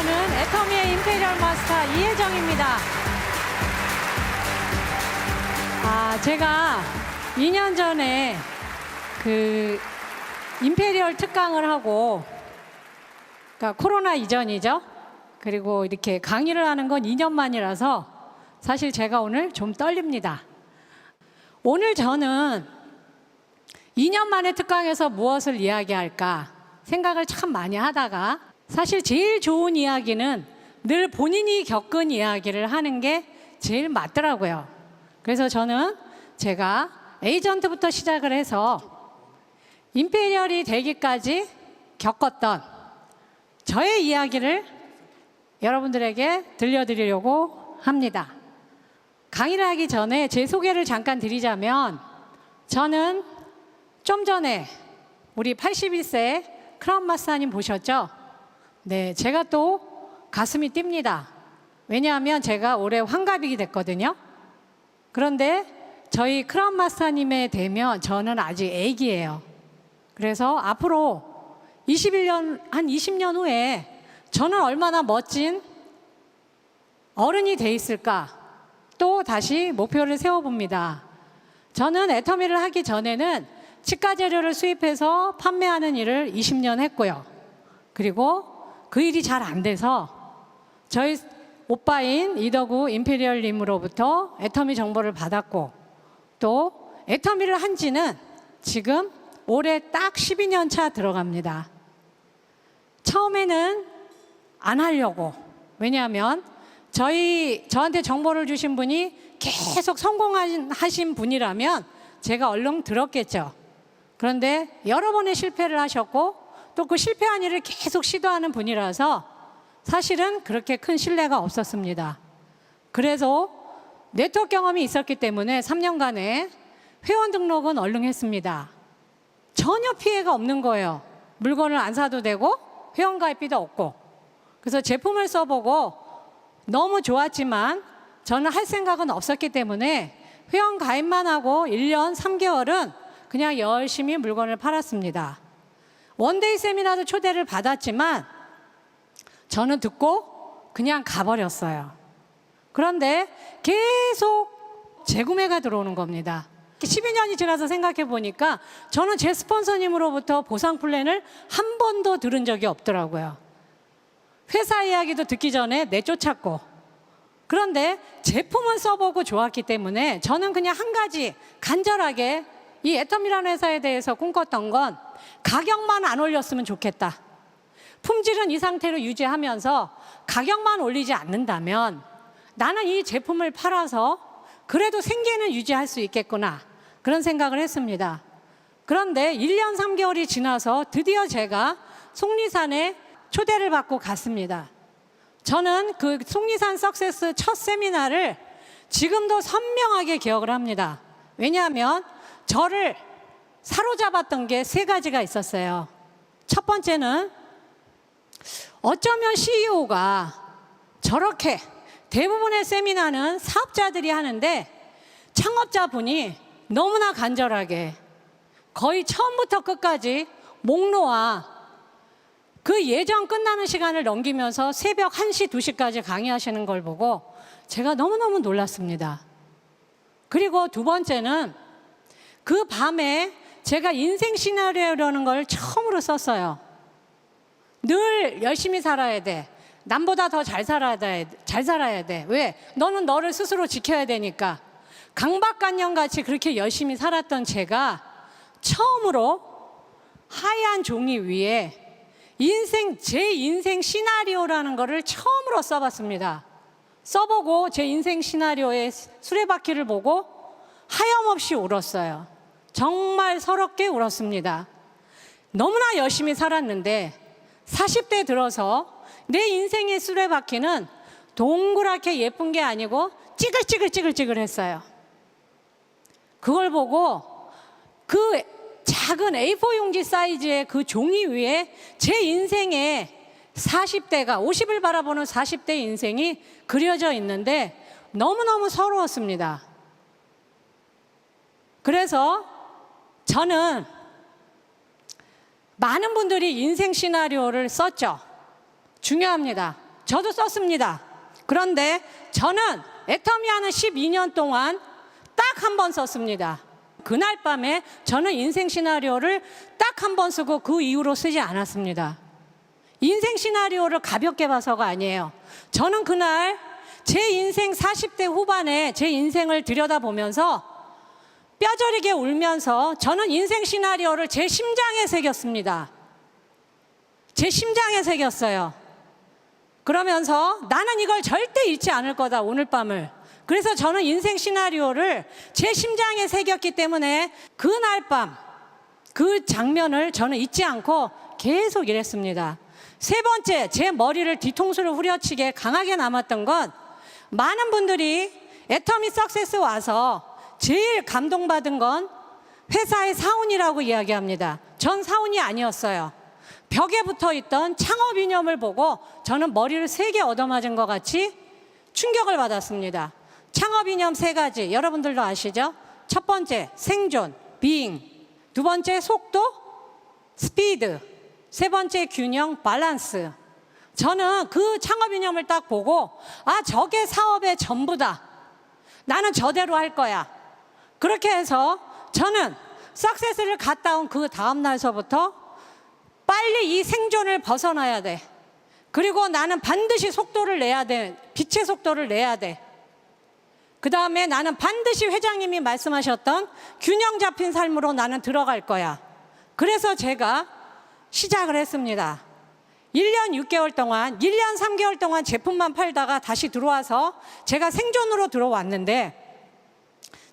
저는 애터미의 임페리얼 마스터 이혜정입니다. 제가 2년 전에 그 임페리얼 특강을 하고, 그러니까 코로나 이전이죠. 그리고 이렇게 강의를 하는 건 2년 만이라서 사실 제가 오늘 좀 떨립니다. 오늘 저는 2년 만에 특강에서 무엇을 이야기할까 생각을 참 많이 하다가, 사실 제일 좋은 이야기는 늘 본인이 겪은 이야기를 하는 게 제일 맞더라고요. 그래서 저는 제가 에이전트부터 시작을 해서 임페리얼이 되기까지 겪었던 저의 이야기를 여러분들에게 들려드리려고 합니다. 강의를 하기 전에 제 소개를 잠깐 드리자면, 저는 좀 전에 우리 81세 크라운 마스터님 보셨죠? 네, 제가 또 가슴이 뜁니다. 왜냐하면 제가 올해 환갑이 됐거든요. 그런데 저희 크라운 마스터님에 되면 저는 아직 애기예요. 그래서 앞으로 20년 후에 저는 얼마나 멋진 어른이 돼 있을까, 또 다시 목표를 세워봅니다. 저는 애터미를 하기 전에는 치과 재료를 수입해서 판매하는 일을 20년 했고요. 그리고 그 일이 잘 안 돼서 저희 오빠인 이덕우 임페리얼님으로부터 애터미 정보를 받았고, 또 애터미를 한 지는 지금 올해 딱 12년 차 들어갑니다. 처음에는 안 하려고, 왜냐하면 저한테 정보를 주신 분이 계속 성공하신 분이라면 제가 얼른 들었겠죠. 그런데 여러 번의 실패를 하셨고, 또 그 실패한 일을 계속 시도하는 분이라서 사실은 그렇게 큰 신뢰가 없었습니다. 그래서 네트워크 경험이 있었기 때문에 3년간의 회원 등록은 얼른 했습니다. 전혀 피해가 없는 거예요. 물건을 안 사도 되고 회원 가입비도 없고. 그래서 제품을 써보고 너무 좋았지만 저는 할 생각은 없었기 때문에 회원 가입만 하고 1년 3개월은 그냥 열심히 물건을 팔았습니다. 원데이 세미나도 초대를 받았지만 저는 듣고 그냥 가버렸어요. 그런데 계속 재구매가 들어오는 겁니다. 12년이 지나서 생각해 보니까 저는 제 스폰서님으로부터 보상 플랜을 한 번도 들은 적이 없더라고요. 회사 이야기도 듣기 전에 내쫓았고, 그런데 제품은 써보고 좋았기 때문에 저는 그냥 한 가지 간절하게 이 애터미라는 회사에 대해서 꿈꿨던 건 가격만 안 올렸으면 좋겠다. 품질은 이 상태로 유지하면서 가격만 올리지 않는다면 나는 이 제품을 팔아서 그래도 생계는 유지할 수 있겠구나, 그런 생각을 했습니다. 그런데 1년 3개월이 지나서 드디어 제가 속리산에 초대를 받고 갔습니다. 저는 그 속리산 석세스 첫 세미나를 지금도 선명하게 기억을 합니다. 왜냐하면 저를 사로잡았던 게 3가지가 있었어요. 첫 번째는 어쩌면 CEO가 저렇게, 대부분의 세미나는 사업자들이 하는데 창업자분이 너무나 간절하게 거의 처음부터 끝까지 목 놓아 그 예정 끝나는 시간을 넘기면서 새벽 1시, 2시까지 강의하시는 걸 보고 제가 너무너무 놀랐습니다. 그리고 두 번째는 그 밤에 제가 인생 시나리오라는 걸 처음으로 썼어요. 늘 열심히 살아야 돼. 남보다 더 잘 살아야 돼. 왜? 너는 너를 스스로 지켜야 되니까. 강박관념같이 그렇게 열심히 살았던 제가 처음으로 하얀 종이 위에 제 인생 시나리오라는 거를 처음으로 써봤습니다. 써보고 제 인생 시나리오의 수레바퀴를 보고 하염없이 울었어요. 정말 서럽게 울었습니다. 너무나 열심히 살았는데 40대 들어서 내 인생의 수레바퀴는 동그랗게 예쁜 게 아니고 찌글찌글했어요. 그걸 보고 그 작은 A4 용지 사이즈의 그 종이 위에 제 인생의 40대가 50을 바라보는 40대 인생이 그려져 있는데 너무너무 서러웠습니다. 그래서 저는 많은 분들이 인생 시나리오를 썼죠. 중요합니다. 저도 썼습니다. 그런데 저는 애터미 하는 12년 동안 딱 한 번 썼습니다. 그날 밤에 저는 인생 시나리오를 딱 한 번 쓰고 그 이후로 쓰지 않았습니다. 인생 시나리오를 가볍게 봐서가 아니에요. 저는 그날 제 인생 40대 후반에 제 인생을 들여다보면서 뼈저리게 울면서 저는 인생 시나리오를 제 심장에 새겼습니다. 제 심장에 새겼어요. 그러면서 나는 이걸 절대 잊지 않을 거다, 오늘 밤을. 그래서 저는 인생 시나리오를 제 심장에 새겼기 때문에 그날 밤 그 장면을 저는 잊지 않고 계속 일했습니다. 세 번째, 제 머리를 뒤통수를 후려치게 강하게 남았던 건 많은 분들이 애터미 석세스 와서 제일 감동받은 건 회사의 사원이라고 이야기합니다. 전 사원이 아니었어요. 벽에 붙어있던 창업 이념을 보고 저는 머리를 세게 얻어맞은 것 같이 충격을 받았습니다. 창업 이념 3가지 여러분들도 아시죠? 첫 번째 생존, being. 두 번째 속도, 스피드. 세 번째 균형, 밸런스. 저는 그 창업 이념을 딱 보고 아, 저게 사업의 전부다. 나는 저대로 할 거야. 그렇게 해서 저는 석세스를 갔다 온 그 다음 날서부터 빨리 이 생존을 벗어나야 돼. 그리고 나는 반드시 속도를 내야 돼. 빛의 속도를 내야 돼. 그 다음에 나는 반드시 회장님이 말씀하셨던 균형 잡힌 삶으로 나는 들어갈 거야. 그래서 제가 시작을 했습니다. 1년 6개월 동안, 1년 3개월 동안 제품만 팔다가 다시 들어와서 제가 생존으로 들어왔는데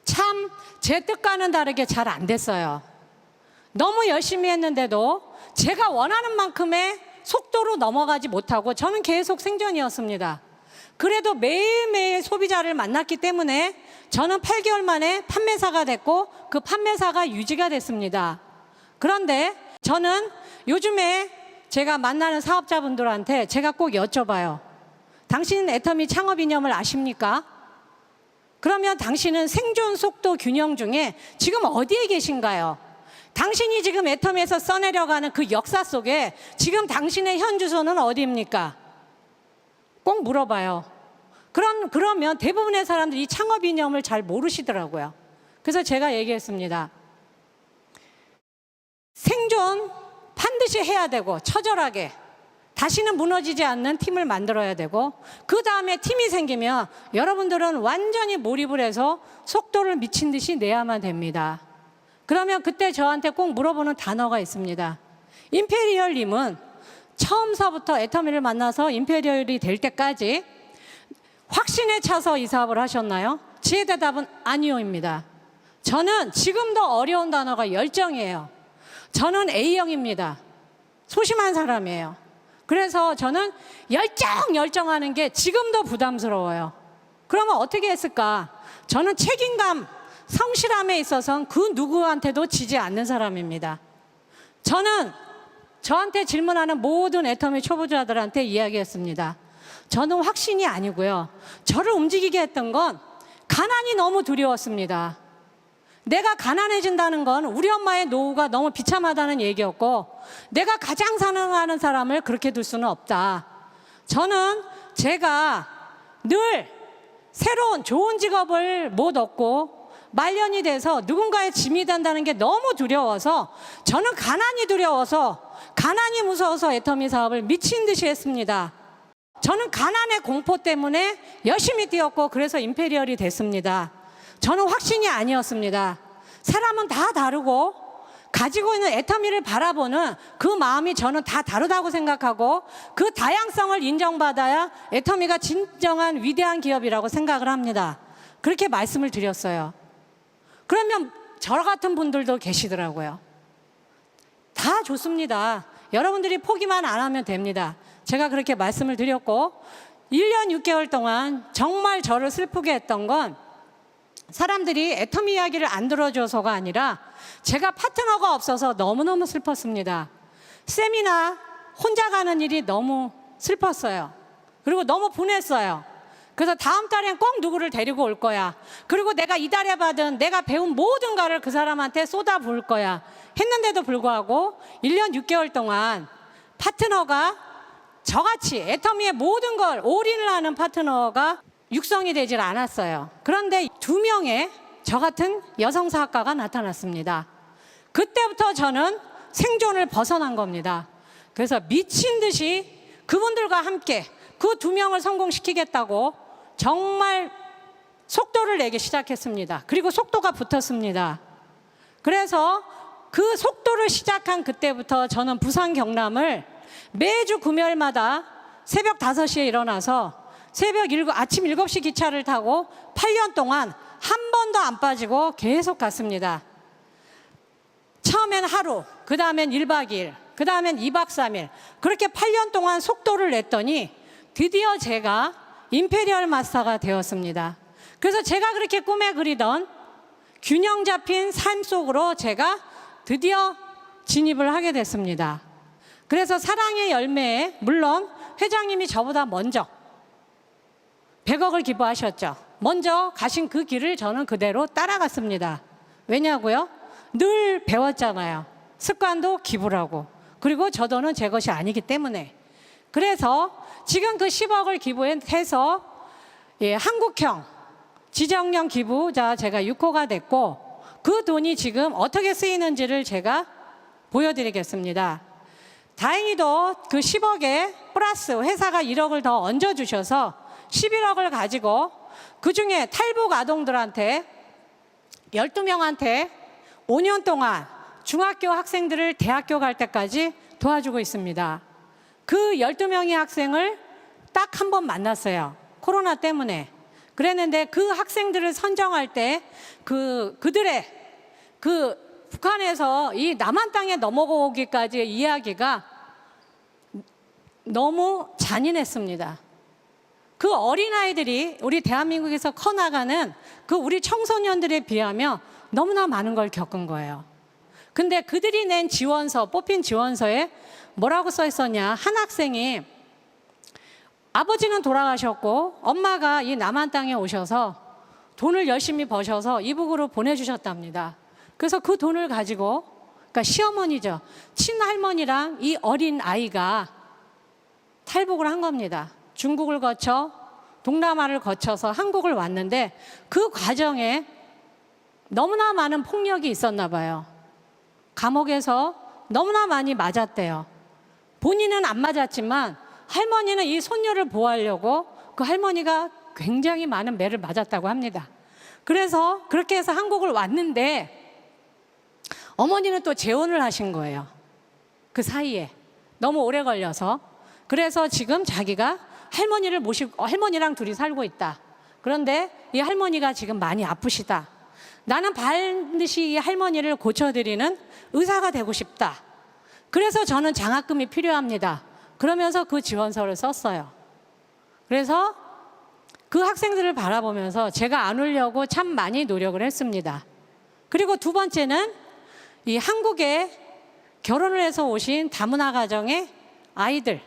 참 제 뜻과는 다르게 잘 안 됐어요. 너무 열심히 했는데도 제가 원하는 만큼의 속도로 넘어가지 못하고 저는 계속 생존이었습니다. 그래도 매일매일 소비자를 만났기 때문에 저는 8개월 만에 판매사가 됐고 그 판매사가 유지가 됐습니다. 그런데 저는 요즘에 제가 만나는 사업자분들한테 제가 꼭 여쭤봐요. 당신은 애터미 창업 이념을 아십니까? 그러면 당신은 생존, 속도, 균형 중에 지금 어디에 계신가요? 당신이 지금 애터미에서 써내려가는 그 역사 속에 지금 당신의 현 주소는 어디입니까? 꼭 물어봐요. 그러면 대부분의 사람들이 이 창업 이념을 잘 모르시더라고요. 그래서 제가 얘기했습니다. 생존 반드시 해야 되고 처절하게 다시는 무너지지 않는 팀을 만들어야 되고 그 다음에 팀이 생기면 여러분들은 완전히 몰입을 해서 속도를 미친 듯이 내야만 됩니다. 그러면 그때 저한테 꼭 물어보는 단어가 있습니다. 임페리얼님은 처음서부터 애터미를 만나서 임페리얼이 될 때까지 확신에 차서 이 사업을 하셨나요? 제 대답은 아니요입니다. 저는 지금도 어려운 단어가 열정이에요. 저는 A형입니다. 소심한 사람이에요. 그래서 저는 열정하는 게 지금도 부담스러워요. 그러면 어떻게 했을까? 저는 책임감, 성실함에 있어서는 그 누구한테도 지지 않는 사람입니다. 저는 저한테 질문하는 모든 애터미 초보자들한테 이야기했습니다. 저는 확신이 아니고요. 저를 움직이게 했던 건 가난이 너무 두려웠습니다. 내가 가난해진다는 건 우리 엄마의 노후가 너무 비참하다는 얘기였고 내가 가장 사랑하는 사람을 그렇게 둘 수는 없다. 저는 제가 늘 새로운 좋은 직업을 못 얻고 말년이 돼서 누군가의 짐이 된다는 게 너무 두려워서 저는 가난이 두려워서 가난이 무서워서 애터미 사업을 미친 듯이 했습니다. 저는 가난의 공포 때문에 열심히 뛰었고 그래서 임페리얼이 됐습니다. 저는 확신이 아니었습니다. 사람은 다 다르고 가지고 있는 애터미를 바라보는 그 마음이 저는 다 다르다고 생각하고 그 다양성을 인정받아야 애터미가 진정한 위대한 기업이라고 생각을 합니다. 그렇게 말씀을 드렸어요. 그러면 저 같은 분들도 계시더라고요. 다 좋습니다. 여러분들이 포기만 안 하면 됩니다. 제가 그렇게 말씀을 드렸고 1년 6개월 동안 정말 저를 슬프게 했던 건 사람들이 애터미 이야기를 안 들어줘서가 아니라 제가 파트너가 없어서 너무너무 슬펐습니다. 세미나 혼자 가는 일이 너무 슬펐어요. 그리고 너무 분했어요. 그래서 다음 달엔 꼭 누구를 데리고 올 거야. 그리고 내가 이달에 받은 내가 배운 모든 거를 그 사람한테 쏟아 부을 거야. 했는데도 불구하고 1년 6개월 동안 파트너가 저같이 애터미의 모든 걸 올인을 하는 파트너가 육성이 되질 않았어요. 그런데 2명의 저 같은 여성사학가가 나타났습니다. 그때부터 저는 생존을 벗어난 겁니다. 그래서 미친 듯이 그분들과 함께 그 2명을 성공시키겠다고 정말 속도를 내기 시작했습니다. 그리고 속도가 붙었습니다. 그래서 그 속도를 시작한 그때부터 저는 부산 경남을 매주 금요일마다 새벽 5시에 일어나서 아침 7시 기차를 타고 8년 동안 한 번도 안 빠지고 계속 갔습니다. 처음엔 하루, 그 다음엔 1박 2일, 그 다음엔 2박 3일, 그렇게 8년 동안 속도를 냈더니 드디어 제가 임페리얼 마스터가 되었습니다. 그래서 제가 그렇게 꿈에 그리던 균형 잡힌 삶 속으로 제가 드디어 진입을 하게 됐습니다. 그래서 사랑의 열매에 물론 회장님이 저보다 먼저 100억을 기부하셨죠. 먼저 가신 그 길을 저는 그대로 따라갔습니다. 왜냐고요? 늘 배웠잖아요. 습관도 기부라고. 그리고 저 돈은 제 것이 아니기 때문에. 그래서 지금 그 10억을 기부해서 한국형 지정령 기부자 제가 6호가 됐고, 그 돈이 지금 어떻게 쓰이는지를 제가 보여드리겠습니다. 다행히도 그 10억에 플러스 회사가 1억을 더 얹어주셔서 11억을 가지고 그 중에 탈북 아동들한테 12명한테 5년 동안 중학교 학생들을 대학교 갈 때까지 도와주고 있습니다. 그 12명의 학생을 딱 한 번 만났어요. 코로나 때문에. 그랬는데 그 학생들을 선정할 때 그들의 북한에서 이 남한 땅에 넘어오기까지의 이야기가 너무 잔인했습니다. 그 어린아이들이 우리 대한민국에서 커나가는 그 우리 청소년들에 비하면 너무나 많은 걸 겪은 거예요. 근데 그들이 낸 지원서, 뽑힌 지원서에 뭐라고 써 있었냐? 한 학생이 아버지는 돌아가셨고 엄마가 이 남한 땅에 오셔서 돈을 열심히 버셔서 이북으로 보내주셨답니다. 그래서 그 돈을 가지고, 그러니까 시어머니죠, 친할머니랑 이 어린 아이가 탈북을 한 겁니다. 중국을 거쳐 동남아를 거쳐서 한국을 왔는데 그 과정에 너무나 많은 폭력이 있었나 봐요. 감옥에서 너무나 많이 맞았대요. 본인은 안 맞았지만 할머니는 이 손녀를 보호하려고 그 할머니가 굉장히 많은 매를 맞았다고 합니다. 그래서 그렇게 해서 한국을 왔는데 어머니는 또 재혼을 하신 거예요. 그 사이에 너무 오래 걸려서. 그래서 지금 자기가 할머니를 모시고 할머니랑 둘이 살고 있다. 그런데 이 할머니가 지금 많이 아프시다. 나는 반드시 이 할머니를 고쳐드리는 의사가 되고 싶다. 그래서 저는 장학금이 필요합니다. 그러면서 그 지원서를 썼어요. 그래서 그 학생들을 바라보면서 제가 안 울려고 참 많이 노력을 했습니다. 그리고 두 번째는 이 한국에 결혼을 해서 오신 다문화 가정의 아이들,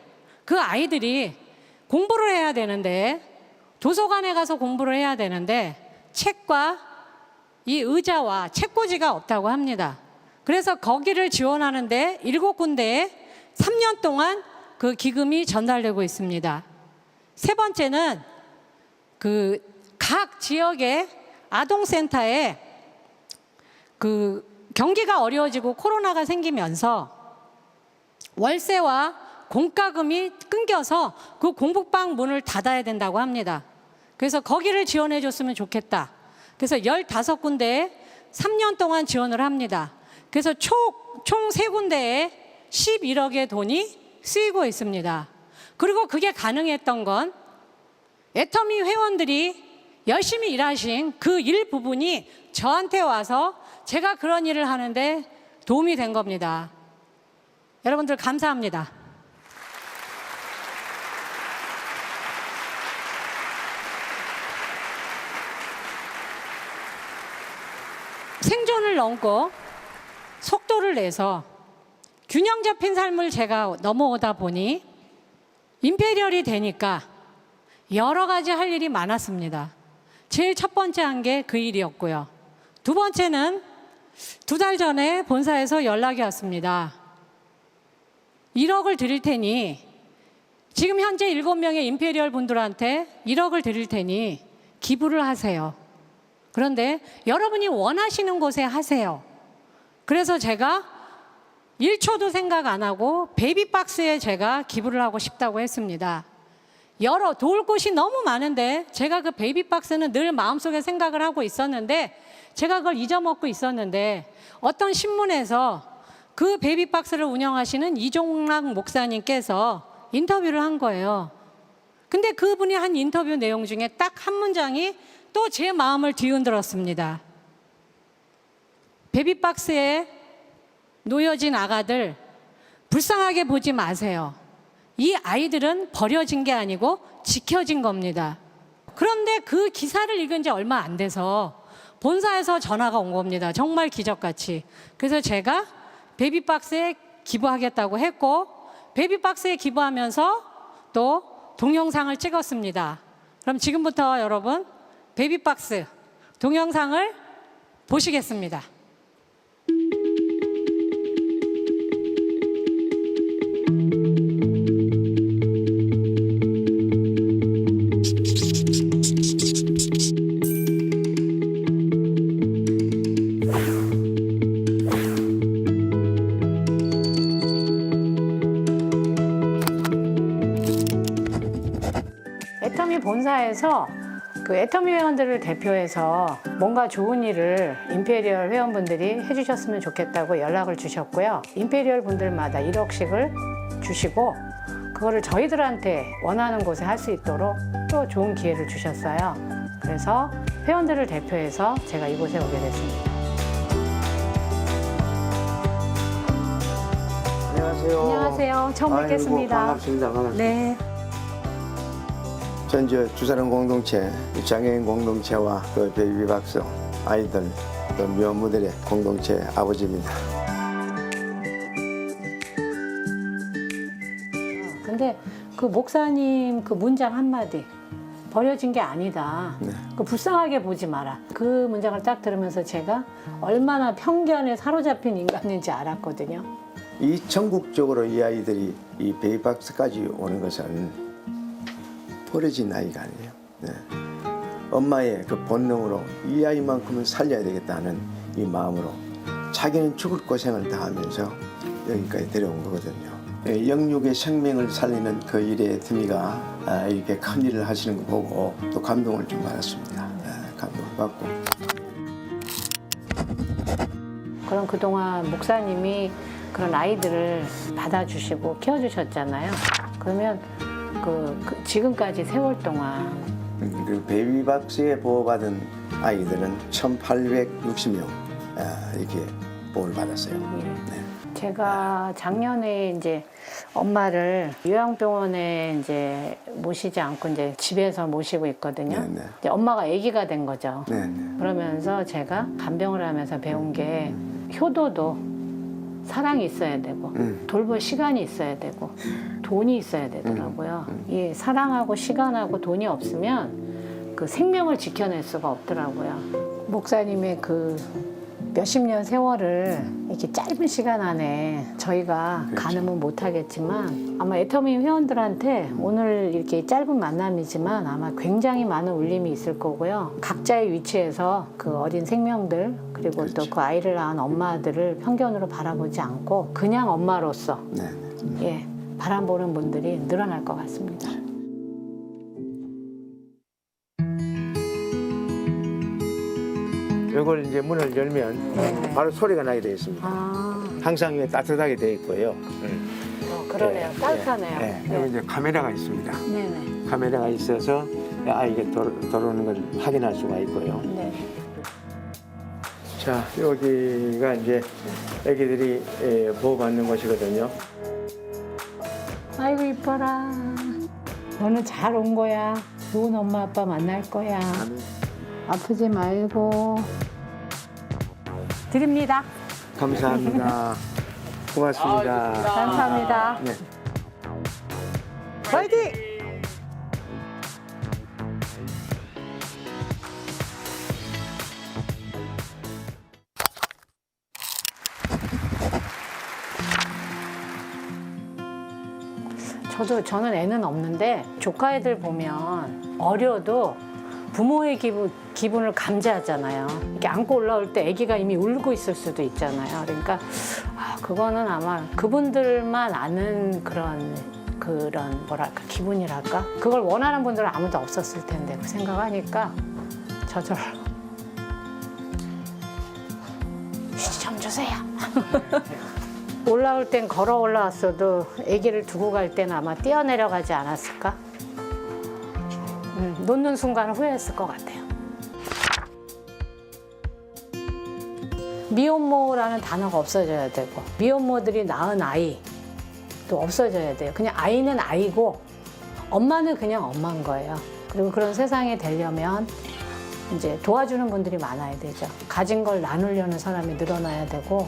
그 아이들이 공부를 해야 되는데, 도서관에 가서 공부를 해야 되는데 책과 이 의자와 책꽂이가 없다고 합니다. 그래서 거기를 지원하는데 7군데에 3년 동안 그 기금이 전달되고 있습니다. 세 번째는 그 각 지역의 아동센터에 그 경기가 어려워지고 코로나가 생기면서 월세와 공과금이 끊겨서 그 공부방 문을 닫아야 된다고 합니다. 그래서 거기를 지원해 줬으면 좋겠다. 그래서 15군데에 3년 동안 지원을 합니다. 그래서 총 3군데에 11억의 돈이 쓰이고 있습니다. 그리고 그게 가능했던 건 애터미 회원들이 열심히 일하신 그 일부분이 저한테 와서 제가 그런 일을 하는데 도움이 된 겁니다. 여러분들 감사합니다. 생존을 넘고 속도를 내서 균형 잡힌 삶을 제가 넘어오다 보니 임페리얼이 되니까 여러 가지 할 일이 많았습니다. 제일 첫 번째 한 게 그 일이었고요. 두 번째는 2달 전에 본사에서 연락이 왔습니다. 1억을 드릴 테니 지금 현재 7명의 임페리얼 분들한테 1억을 드릴 테니 기부를 하세요. 그런데 여러분이 원하시는 곳에 하세요. 그래서 제가 1초도 생각 안 하고 베이비박스에 제가 기부를 하고 싶다고 했습니다. 도울 곳이 너무 많은데 제가 그 베이비박스는 늘 마음속에 생각을 하고 있었는데 제가 그걸 잊어먹고 있었는데 어떤 신문에서 그 베이비박스를 운영하시는 이종락 목사님께서 인터뷰를 한 거예요. 근데 그분이 한 인터뷰 내용 중에 딱 한 문장이 또 제 마음을 뒤흔들었습니다. 베이비박스에 놓여진 아가들 불쌍하게 보지 마세요. 이 아이들은 버려진 게 아니고 지켜진 겁니다. 그런데 그 기사를 읽은 지 얼마 안 돼서 본사에서 전화가 온 겁니다. 정말 기적같이. 그래서 제가 베이비박스에 기부하겠다고 했고 베이비박스에 기부하면서 또 동영상을 찍었습니다. 그럼 지금부터 여러분 베이비박스 동영상을 보시겠습니다. 애터미 본사에서 그 애터미 회원들을 대표해서 뭔가 좋은 일을 임페리얼 회원분들이 해주셨으면 좋겠다고 연락을 주셨고요. 임페리얼 분들마다 1억씩을 주시고 그거를 저희들한테 원하는 곳에 할 수 있도록 또 좋은 기회를 주셨어요. 그래서 회원들을 대표해서 제가 이곳에 오게 됐습니다. 안녕하세요. 안녕하세요. 처음 뵙겠습니다. 반갑습니다. 반갑습니다. 네. 전 주사람 공동체, 장애인 공동체와 그 베이비박스 아이들, 또 미혼모들의 공동체 아버지입니다. 근데 그 목사님 그 문장 한마디 버려진 게 아니다. 네. 그 불쌍하게 보지 마라. 그 문장을 딱 들으면서 제가 얼마나 편견에 사로잡힌 인간인지 알았거든요. 이 전국적으로 이 아이들이 이 베이비박스까지 오는 것은 버려진 아이가 아니에요. 네. 엄마의 그 본능으로 이 아이만큼은 살려야 되겠다는 이 마음으로 자기는 죽을 고생을 다 하면서 여기까지 데려온 거거든요. 예, 영육의 생명을 살리는 그 일에 드미가 이렇게 큰 일을 하시는 거 보고 또 감동을 좀 받았습니다. 감동을 받고. 그럼 그동안 목사님이 그런 아이들을 받아주시고 키워주셨잖아요. 그러면 지금까지 세월 동안 그 베이비박스에 보호받은 아이들은 1,860명 이렇게 보호를 받았어요. 네. 제가 작년에 이제 엄마를 요양병원에 이제 모시지 않고 이제 집에서 모시고 있거든요. 네네. 이제 엄마가 아기가 된 거죠. 네네. 그러면서 제가 간병을 하면서 배운 게 효도도 사랑이 있어야 되고 돌볼 시간이 있어야 되고 돈이 있어야 되더라고요. 이 사랑하고 시간하고 돈이 없으면 그 생명을 지켜낼 수가 없더라고요. 목사님의 그 몇십 년 세월을 이렇게 짧은 시간 안에 저희가 그렇죠. 가늠은 못하겠지만 아마 애터미 회원들한테 오늘 이렇게 짧은 만남이지만 아마 굉장히 많은 울림이 있을 거고요. 각자의 위치에서 그 어린 생명들 그리고 그렇죠. 또 그 아이를 낳은 엄마들을 편견으로 바라보지 않고 그냥 엄마로서 네. 예, 바라보는 분들이 늘어날 것 같습니다. 이걸 이제 문을 열면 바로 소리가 나게 되어 있습니다. 항상 이게 따뜻하게 되어 있고요. 그러네요. 따뜻하네요. 네. 여기 이제 카메라가 있습니다. 네네. 카메라가 있어서 이게 들어오는 걸 확인할 수가 있고요. 네. 자, 여기가 이제 애기들이 보호받는 곳이거든요. 아이고 이뻐라. 너는 잘 온 거야. 좋은 엄마 아빠 만날 거야. 아프지 말고. 드립니다. 감사합니다. 고맙습니다. 감사합니다. 네. 화이팅! 저는 애는 없는데 조카 애들 보면 어려도 부모의 기분을 감지하잖아요. 이렇게 안고 올라올 때 아기가 이미 울고 있을 수도 있잖아요. 그러니까 그거는 아마 그분들만 아는 그런 뭐랄까 기분이랄까. 그걸 원하는 분들은 아무도 없었을 텐데 그 생각하니까 저절로 휴지 좀 주세요. 올라올 땐 걸어 올라왔어도 아기를 두고 갈 때는 아마 뛰어내려가지 않았을까? 놓는 순간 후회했을 것 같아요. 미혼모라는 단어가 없어져야 되고 미혼모들이 낳은 아이도 없어져야 돼요. 그냥 아이는 아이고 엄마는 그냥 엄마인 거예요. 그리고 그런 세상이 되려면 이제 도와주는 분들이 많아야 되죠. 가진 걸 나누려는 사람이 늘어나야 되고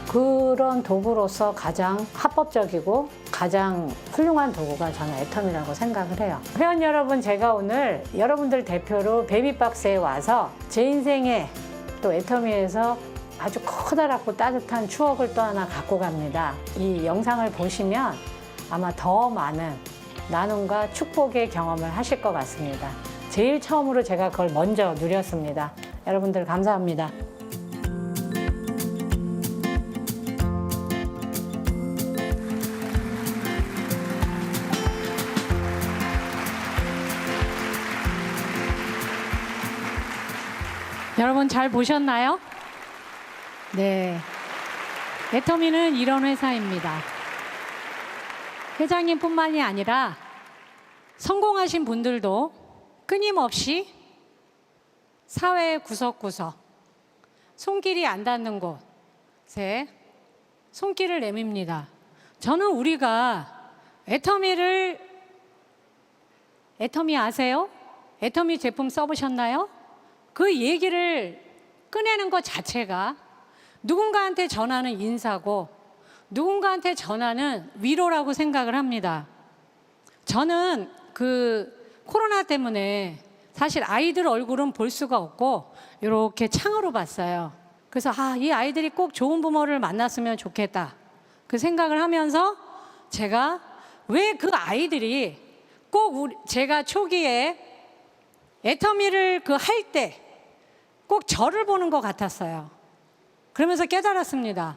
그런 도구로서 가장 합법적이고 가장 훌륭한 도구가 저는 애텀이라고 생각을 해요. 회원 여러분, 제가 오늘 여러분들 대표로 베이비박스에 와서 제 인생에 또 애터미에서 아주 커다랗고 따뜻한 추억을 또 하나 갖고 갑니다. 이 영상을 보시면 아마 더 많은 나눔과 축복의 경험을 하실 것 같습니다. 제일 처음으로 제가 그걸 먼저 누렸습니다. 여러분들 감사합니다. 여러분 잘 보셨나요? 네. 애터미는 이런 회사입니다. 회장님뿐만이 아니라 성공하신 분들도 끊임없이 사회의 구석구석, 손길이 안 닿는 곳에 손길을 내밉니다. 저는 우리가 애터미 아세요? 애터미 제품 써보셨나요? 그 얘기를 꺼내는 것 자체가 누군가한테 전하는 인사고 누군가한테 전하는 위로라고 생각을 합니다. 저는 그 코로나 때문에 사실 아이들 얼굴은 볼 수가 없고 이렇게 창으로 봤어요. 그래서 이 아이들이 꼭 좋은 부모를 만났으면 좋겠다. 그 생각을 하면서 제가 왜 그 아이들이 꼭 제가 초기에 애터미를 할 때 꼭 저를 보는 것 같았어요. 그러면서 깨달았습니다.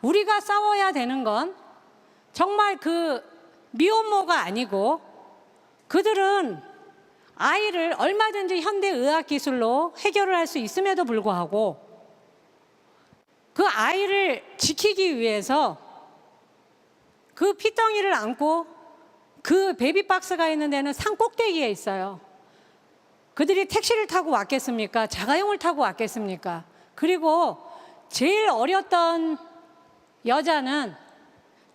우리가 싸워야 되는 건 정말 그 미혼모가 아니고 그들은 아이를 얼마든지 현대의학 기술로 해결을 할 수 있음에도 불구하고 그 아이를 지키기 위해서 그 핏덩이를 안고 그 베이비박스가 있는 데는 산 꼭대기에 있어요. 그들이 택시를 타고 왔겠습니까? 자가용을 타고 왔겠습니까? 그리고 제일 어렸던 여자는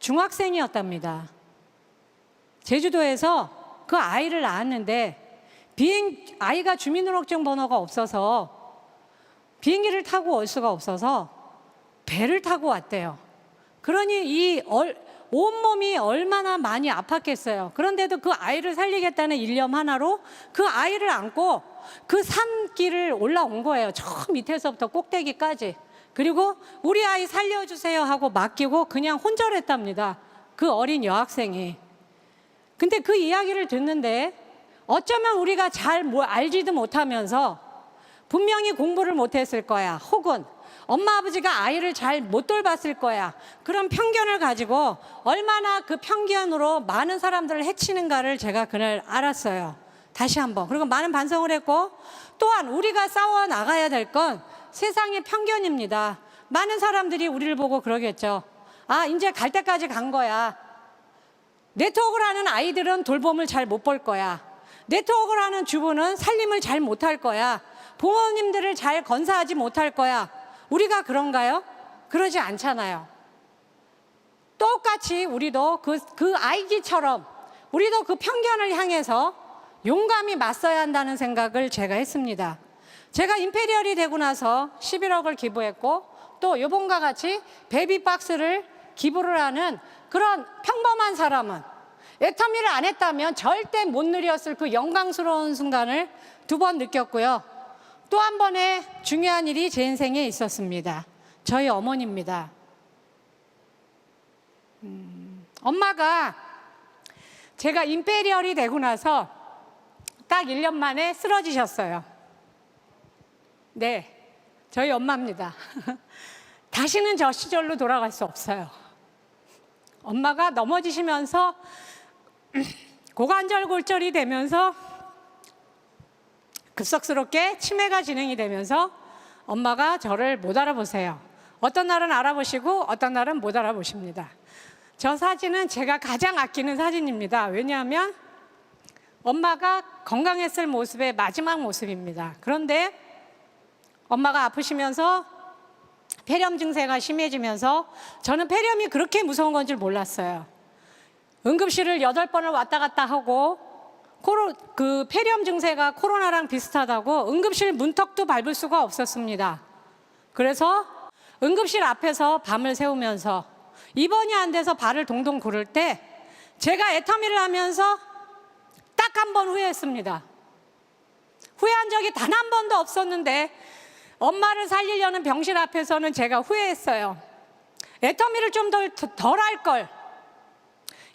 중학생이었답니다. 제주도에서 그 아이를 낳았는데 아이가 주민등록증 번호가 없어서 비행기를 타고 올 수가 없어서 배를 타고 왔대요. 그러니 온몸이 얼마나 많이 아팠겠어요. 그런데도 그 아이를 살리겠다는 일념 하나로 그 아이를 안고 그 산길을 올라온 거예요. 저 밑에서부터 꼭대기까지. 그리고 우리 아이 살려주세요 하고 맡기고 그냥 혼절했답니다. 그 어린 여학생이. 근데 그 이야기를 듣는데 어쩌면 우리가 잘 알지도 못하면서 분명히 공부를 못했을 거야. 혹은 엄마 아버지가 아이를 잘 못 돌봤을 거야. 그런 편견을 가지고 얼마나 그 편견으로 많은 사람들을 해치는가를 제가 그날 알았어요. 다시 한번. 그리고 많은 반성을 했고 또한 우리가 싸워 나가야 될 건 세상의 편견입니다. 많은 사람들이 우리를 보고 그러겠죠. 이제 갈 때까지 간 거야. 네트워크를 하는 아이들은 돌봄을 잘 못 볼 거야. 네트워크를 하는 주부는 살림을 잘 못할 거야. 부모님들을 잘 건사하지 못할 거야. 우리가 그런가요? 그러지 않잖아요. 똑같이 우리도 그 아이기처럼 우리도 그 편견을 향해서 용감히 맞서야 한다는 생각을 제가 했습니다. 제가 임페리얼이 되고 나서 11억을 기부했고 또 요번과 같이 베이비박스를 기부를 하는 그런 평범한 사람은 애터미를 안 했다면 절대 못 누렸을 그 영광스러운 순간을 2번 느꼈고요. 또 한 번의 중요한 일이 제 인생에 있었습니다. 저희 어머니입니다. 엄마가 제가 임페리얼이 되고 나서 딱 1년 만에 쓰러지셨어요. 네, 저희 엄마입니다. 다시는 저 시절로 돌아갈 수 없어요. 엄마가 넘어지시면서 고관절골절이 되면서 급속스럽게 치매가 진행이 되면서 엄마가 저를 못 알아보세요. 어떤 날은 알아보시고 어떤 날은 못 알아보십니다. 저 사진은 제가 가장 아끼는 사진입니다. 왜냐하면 엄마가 건강했을 모습의 마지막 모습입니다. 그런데 엄마가 아프시면서 폐렴 증세가 심해지면서 저는 폐렴이 그렇게 무서운 건 줄 몰랐어요. 응급실을 8번을 왔다 갔다 하고 그 폐렴 증세가 코로나랑 비슷하다고 응급실 문턱도 밟을 수가 없었습니다. 그래서 응급실 앞에서 밤을 새우면서 입원이 안 돼서 발을 동동 구를 때 제가 애터미를 하면서 딱 한 번 후회했습니다. 후회한 적이 단 한 번도 없었는데 엄마를 살리려는 병실 앞에서는 제가 후회했어요. 애터미를 좀 덜 할 걸.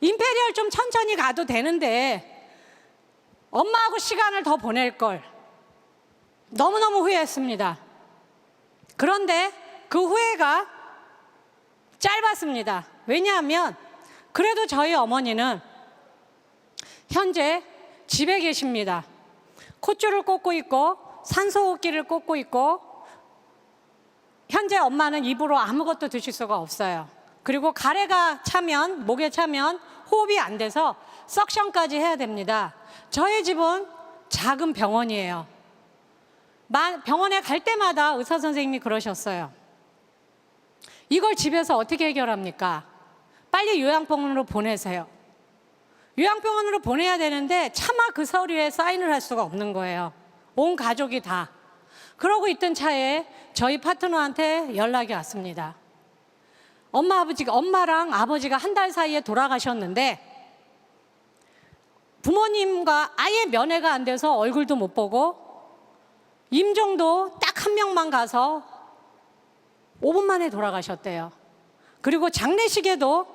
임페리얼 좀 천천히 가도 되는데 엄마하고 시간을 더 보낼 걸. 너무너무 후회했습니다. 그런데 그 후회가 짧았습니다. 왜냐하면 그래도 저희 어머니는 현재 집에 계십니다. 콧줄을 꽂고 있고 산소호흡기를 꽂고 있고 현재 엄마는 입으로 아무것도 드실 수가 없어요. 그리고 가래가 차면, 목에 차면 호흡이 안 돼서 석션까지 해야 됩니다. 저희 집은 작은 병원이에요. 병원에 갈 때마다 의사 선생님이 그러셨어요. 이걸 집에서 어떻게 해결합니까? 빨리 요양병원으로 보내세요. 요양병원으로 보내야 되는데 차마 그 서류에 사인을 할 수가 없는 거예요. 온 가족이 다. 그러고 있던 차에 저희 파트너한테 연락이 왔습니다. 엄마랑 아버지가 한 달 사이에 돌아가셨는데 부모님과 아예 면회가 안 돼서 얼굴도 못 보고 임종도 딱 한 명만 가서 5분 만에 돌아가셨대요. 그리고 장례식에도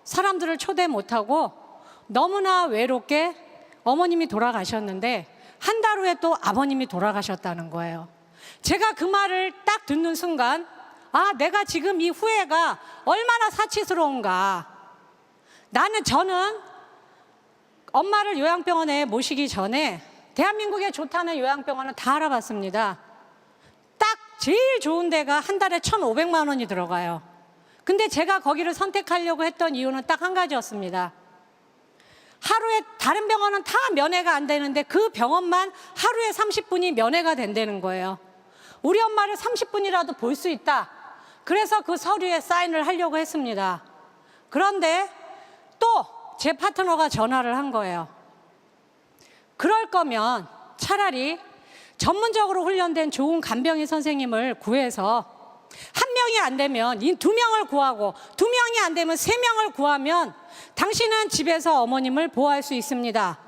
사람들을 초대 못하고 너무나 외롭게 어머님이 돌아가셨는데 한 달 후에 또 아버님이 돌아가셨다는 거예요. 제가 그 말을 딱 듣는 순간 내가 지금 이 후회가 얼마나 사치스러운가. 저는 엄마를 요양병원에 모시기 전에 대한민국에 좋다는 요양병원은 다 알아봤습니다. 딱 제일 좋은 데가 한 달에 1,500만 원이 들어가요. 근데 제가 거기를 선택하려고 했던 이유는 딱 한 가지였습니다. 하루에 다른 병원은 다 면회가 안 되는데 그 병원만 하루에 30분이 면회가 된다는 거예요. 우리 엄마를 30분이라도 볼 수 있다. 그래서 그 서류에 사인을 하려고 했습니다. 그런데 또 제 파트너가 전화를 한 거예요. 그럴 거면 차라리 전문적으로 훈련된 좋은 간병인 선생님을 구해서 한 명이 안 되면 2명을 구하고 2명이 안 되면 3명을 구하면 당신은 집에서 어머님을 보호할 수 있습니다.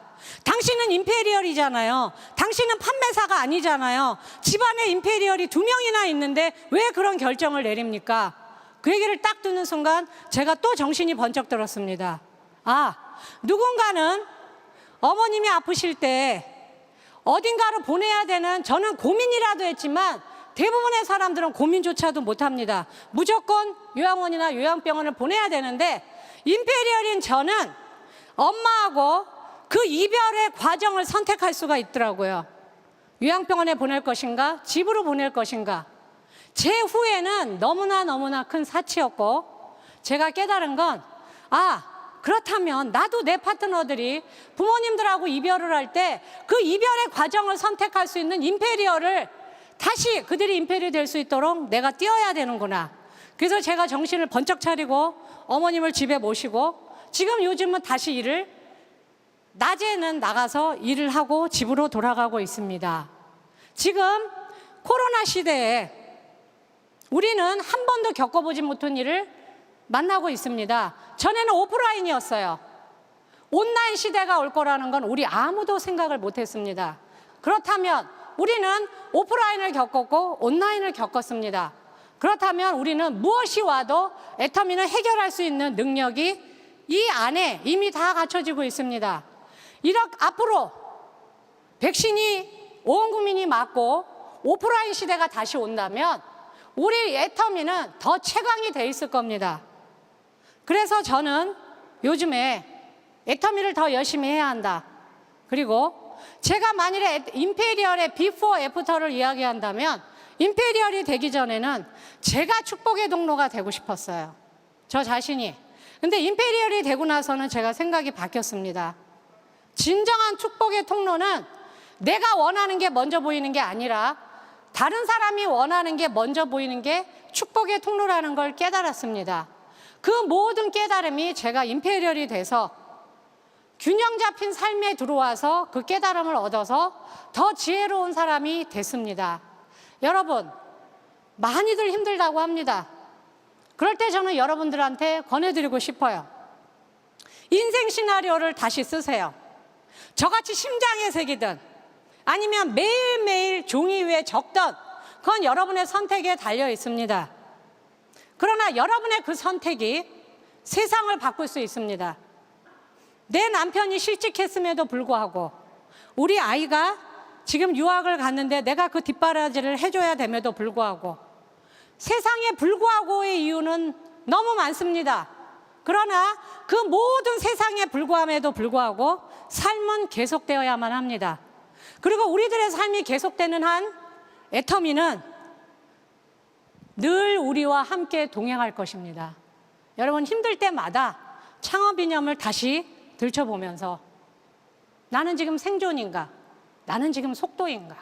당신은 임페리얼이잖아요. 당신은 판매사가 아니잖아요. 집안에 임페리얼이 2명이나 있는데 왜 그런 결정을 내립니까? 그 얘기를 딱 듣는 순간 제가 또 정신이 번쩍 들었습니다. 누군가는 어머님이 아프실 때 어딘가로 보내야 되는, 저는 고민이라도 했지만 대부분의 사람들은 고민조차도 못합니다. 무조건 요양원이나 요양병원을 보내야 되는데 임페리얼인 저는 엄마하고 그 이별의 과정을 선택할 수가 있더라고요. 요양병원에 보낼 것인가, 집으로 보낼 것인가. 제 후회는 너무나 큰 사치였고 제가 깨달은 건 그렇다면 나도 내 파트너들이 부모님들하고 이별을 할 때 그 이별의 과정을 선택할 수 있는 임페리얼을 다시 그들이 임페리얼이 될 수 있도록 내가 뛰어야 되는구나. 그래서 제가 정신을 번쩍 차리고 어머님을 집에 모시고 지금 요즘은 다시 낮에는 나가서 일을 하고 집으로 돌아가고 있습니다. 지금 코로나 시대에 우리는 한 번도 겪어보지 못한 일을 만나고 있습니다. 전에는 오프라인이었어요. 온라인 시대가 올 거라는 건 우리 아무도 생각을 못했습니다. 그렇다면 우리는 오프라인을 겪었고 온라인을 겪었습니다. 그렇다면 우리는 무엇이 와도 애터미는 해결할 수 있는 능력이 이 안에 이미 다 갖춰지고 있습니다. 이렇게 앞으로 백신이 온 국민이 맞고 오프라인 시대가 다시 온다면 우리 애터미는 더 최강이 돼 있을 겁니다. 그래서 저는 요즘에 애터미를 더 열심히 해야 한다. 그리고 제가 만일에 임페리얼의 비포 애프터를 이야기한다면 임페리얼이 되기 전에는 제가 축복의 동로가 되고 싶었어요. 저 자신이. 근데 임페리얼이 되고 나서는 제가 생각이 바뀌었습니다. 진정한 축복의 통로는 내가 원하는 게 먼저 보이는 게 아니라 다른 사람이 원하는 게 먼저 보이는 게 축복의 통로라는 걸 깨달았습니다. 그 모든 깨달음이 제가 임페리얼이 돼서 균형 잡힌 삶에 들어와서 그 깨달음을 얻어서 더 지혜로운 사람이 됐습니다. 여러분, 많이들 힘들다고 합니다. 그럴 때 저는 여러분들한테 권해드리고 싶어요. 인생 시나리오를 다시 쓰세요. 저같이 심장에 새기든 아니면 매일매일 종이 위에 적든 그건 여러분의 선택에 달려 있습니다. 그러나 여러분의 그 선택이 세상을 바꿀 수 있습니다. 내 남편이 실직했음에도 불구하고 우리 아이가 지금 유학을 갔는데 내가 그 뒷바라지를 해줘야 됨에도 불구하고 세상에 불구하고의 이유는 너무 많습니다. 그러나 그 모든 세상에 불구함에도 불구하고 삶은 계속되어야만 합니다. 그리고 우리들의 삶이 계속되는 한 애터미는 늘 우리와 함께 동행할 것입니다. 여러분, 힘들 때마다 창업 이념을 다시 들춰보면서 나는 지금 생존인가? 나는 지금 속도인가?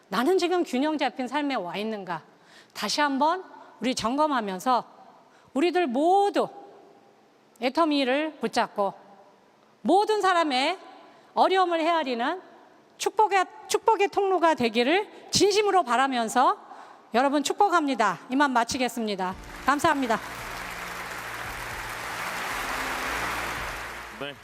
나는 지금 균형 잡힌 삶에 와 있는가? 다시 한번 우리 점검하면서 우리들 모두 애터미를 붙잡고 모든 사람의 어려움을 헤아리는 축복의 통로가 되기를 진심으로 바라면서 여러분 축복합니다. 이만 마치겠습니다. 감사합니다. 네.